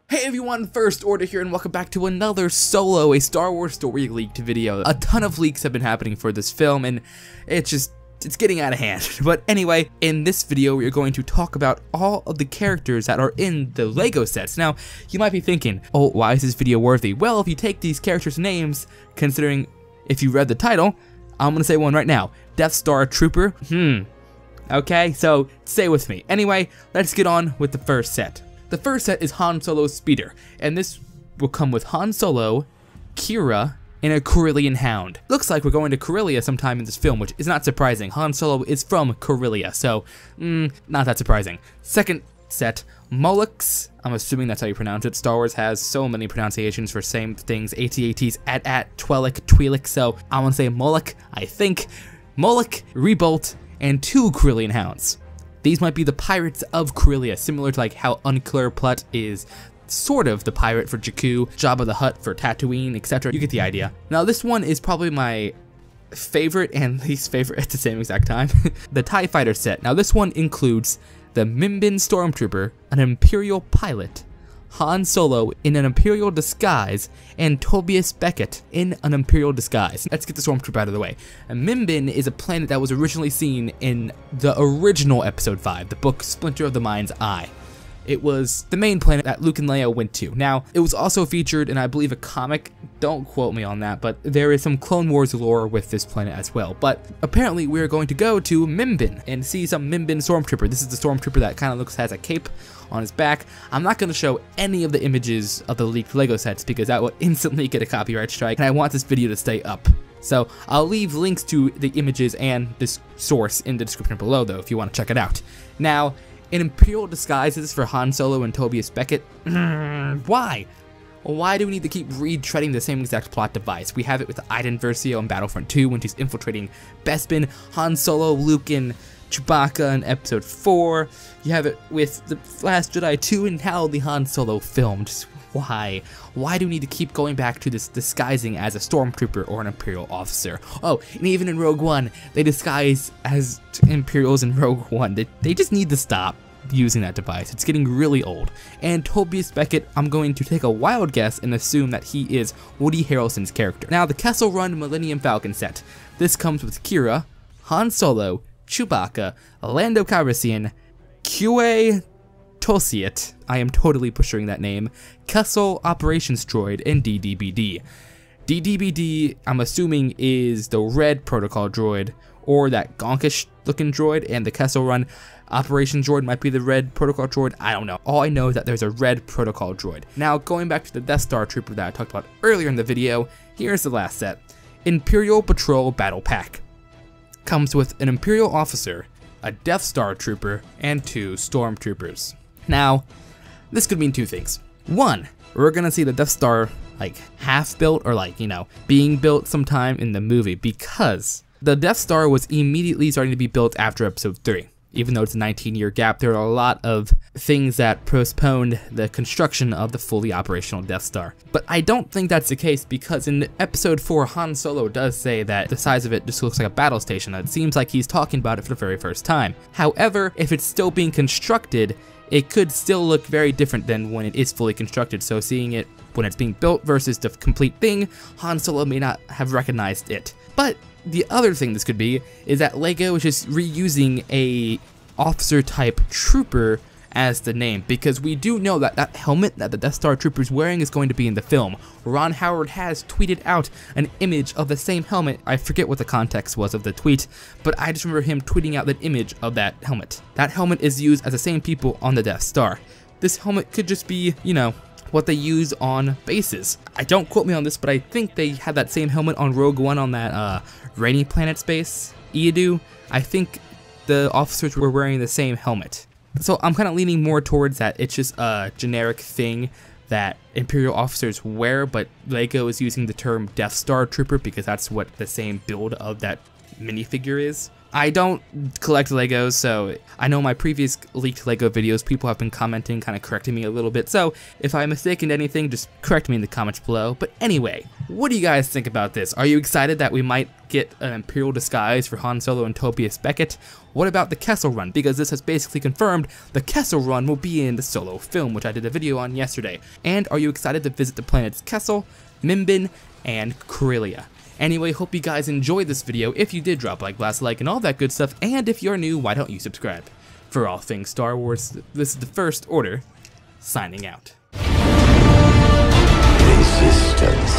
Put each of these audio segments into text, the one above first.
Hey everyone, First Order here, and welcome back to another Solo, a Star Wars story leaked video. A ton of leaks have been happening for this film, and it's getting out of hand. But anyway, in this video, we are going to talk about all of the characters that are in the LEGO sets. Now, you might be thinking, oh, why is this video worthy? Well, if you take these characters' names, considering if you read the title, I'm gonna say one right now. Death Star Trooper. Okay, so stay with me. Anyway, let's get on with the first set. The first set is Han Solo's speeder, and this will come with Han Solo, Qi'ra, and a Corellian Hound. Looks like we're going to Corellia sometime in this film, which is not surprising. Han Solo is from Corellia, so, not that surprising. Second set, Mollux. I'm assuming that's how you pronounce it. Star Wars has so many pronunciations for same things. AT-ATs, AT-AT, Twi'lek, Twi'lek, so I want to say Moloch, I think. Moloch, Rebolt, and 2 Corellian Hounds. These might be the pirates of Corellia, similar to like how Unclear Plut is sort of the pirate for Jakku, Jabba the Hutt for Tatooine, etc. You get the idea. Now this one is probably my favorite and least favorite at the same exact time. The TIE Fighter set. Now this one includes the Mimban Stormtrooper, an Imperial pilot, Han Solo in an Imperial disguise, and Tobias Beckett in an Imperial disguise. Let's get the Stormtrooper out of the way. And Mimban is a planet that was originally seen in the original Episode 5, the book Splinter of the Mind's Eye. It was the main planet that Luke and Leia went to. Now, it was also featured in, I believe, a comic. Don't quote me on that, but there is some Clone Wars lore with this planet as well. But apparently, we're going to go to Mimban and see some Mimban Stormtrooper. This is the Stormtrooper that kind of has a cape on his back. I'm not going to show any of the images of the leaked LEGO sets because that will instantly get a copyright strike, and I want this video to stay up. So I'll leave links to the images and this source in the description below, though, if you want to check it out. Now, in Imperial disguises for Han Solo and Tobias Beckett, why? Why do we need to keep retreading the same exact plot device? We have it with Iden Versio in Battlefront 2 when she's infiltrating Bespin, Han Solo, Luke, and Chewbacca in Episode 4. You have it with The Last Jedi 2 and now the Han Solo film. Just why? Why do we need to keep going back to this disguising as a Stormtrooper or an Imperial officer? Oh, and even in Rogue One, they disguise as Imperials in Rogue One. They just need to stop using that device. It's getting really old. And Tobias Beckett, I'm going to take a wild guess and assume that he is Woody Harrelson's character. Now, the Kessel Run Millennium Falcon set. This comes with Qi'ra, Han Solo, Chewbacca, Lando Calrissian, Qa Tosiet, I am totally butchering that name, Kessel Operations Droid, and DDBD. DDBD, I'm assuming, is the red protocol droid, or that gonkish looking droid, and the Kessel Run Operations Droid might be the red protocol droid. I don't know. All I know is that there's a red protocol droid. Now, going back to the Death Star Trooper that I talked about earlier in the video, here's the last set. Imperial Patrol Battle Pack. Comes with an Imperial officer, a Death Star Trooper, and 2 Stormtroopers. Now, this could mean 2 things. One, we're gonna see the Death Star like half built or like, being built sometime in the movie because the Death Star was immediately starting to be built after Episode 3. Even though it's a 19-year gap, there are a lot of things that postponed the construction of the fully operational Death Star. But I don't think that's the case because in Episode 4, Han Solo does say that the size of it just looks like a battle station. It seems like he's talking about it for the very first time. However, if it's still being constructed, it could still look very different than when it is fully constructed. So seeing it when it's being built versus the complete thing, Han Solo may not have recognized it. But the other thing this could be is that LEGO is just reusing a officer type trooper as the name, because we do know that that helmet that the Death Star Trooper is wearing is going to be in the film. Ron Howard has tweeted out an image of the same helmet. I forget what the context was of the tweet, but I just remember him tweeting out that image of that helmet. That helmet is used as the same people on the Death Star. This helmet could just be, what they use on bases. I don't quote me on this, but I think they had that same helmet on Rogue One on that rainy planet space, Eadu. I think the officers were wearing the same helmet. So I'm kind of leaning more towards that it's just a generic thing that Imperial officers wear, but LEGO is using the term Death Star Trooper because that's what the same build of that minifigure is. I don't collect Legos, so I know my previous leaked Lego videos, people have been commenting, kind of correcting me a little bit, so if I'm mistaken anything, just correct me in the comments below. But anyway, what do you guys think about this? Are you excited that we might get an Imperial disguise for Han Solo and Tobias Beckett? What about the Kessel Run? Because this has basically confirmed the Kessel Run will be in the Solo film, which I did a video on yesterday. And are you excited to visit the planets Kessel, Mimbin, and Corellia? Anyway, hope you guys enjoyed this video. If you did, drop a like and all that good stuff. And if you're new, why don't you subscribe? For all things Star Wars, this is the First Order, signing out. Resistance.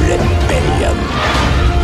Rebellion.